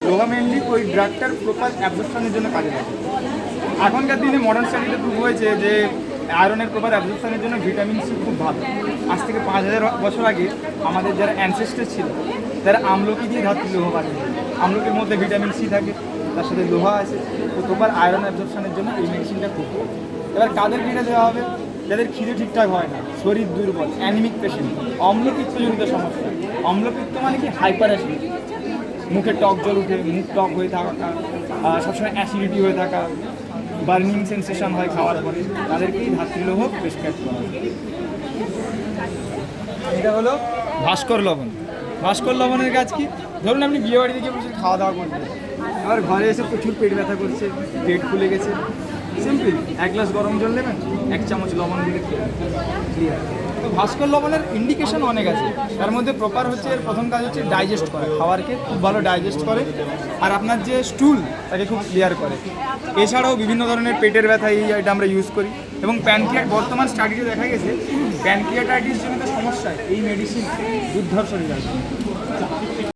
লোহা মেনলি ওই ড্রাগটার প্রপার অ্যাবজর্পশনের জন্য কাজে লাগে। এখনকার দিনে মডার্ন স্টাডিতে প্রুভ হয়েছে যে আয়রনের প্রপার অ্যাবজর্পশনের জন্য ভিটামিন সি খুব ভালো। আজ থেকে 5000 বছর আগে আমাদের যারা অ্যানসেস্টার ছিল তারা আমলকি দিয়ে ধাতু লোহ বানিয়ে, আমলকির মধ্যে ভিটামিন সি থাকে, তার সাথে লোহা আছে, তো প্রপার আয়রন অ্যাবজর্পশনের জন্য এই মেডিসিনটা খুব ভালো। এবার কাদের এটা দেওয়া হবে? যাদের খিদে ঠিকঠাক হয় না, শরীর দুর্বল, অ্যানিমিক পেশেন্ট, অম্লপিত্তজনিত সমস্যা। অম্লপিত্ত মানে কি? হাইপার অ্যাসিডিটি, মুখে টক জল উঠে, মুখ টক হয়ে থাকা, সবসময় অ্যাসিডিটি হয়ে থাকা, বার্নিং সেন্সেশন হয় খাওয়ার পরে, তাদেরকেই ধাত্রীলোহ প্রেসক্রাইব করা হয়। এটা হলো ভাস্কর লবণ। ভাস্কর লবণের কাজ কি? ধরুন আপনি বিয়ে বাড়িতে গিয়ে বসে খাওয়া দাওয়া করবেন, আবার ঘরে এসে প্রচুর পেট ব্যথা করছে, পেট ফুলে গেছে, সিম্পল 1 গ্লাস গরম জল নেবেন, 1 চামচ লবণ দিলে ক্লিয়ার। তো ভাস্কর লবণের ইন্ডিকেশন অনেক আছে, তার মধ্যে প্রপার হচ্ছে এর প্রথম কাজ হচ্ছে ডাইজেস্ট করা, খাবারকে খুব ভালো ডাইজেস্ট করে, আর আপনার যে স্টুল তাকে খুব ক্লিয়ার করে। এছাড়াও বিভিন্ন ধরনের পেটের ব্যথা এটা আমরা ইউজ করি। এবং প্যানক্রিয়াট, বর্তমান স্টাডিতে দেখা গেছে প্যানক্রিয়াটাইটিস জনিত সমস্যায় এই মেডিসিন দুর্ধর্ষ রেজাল্ট।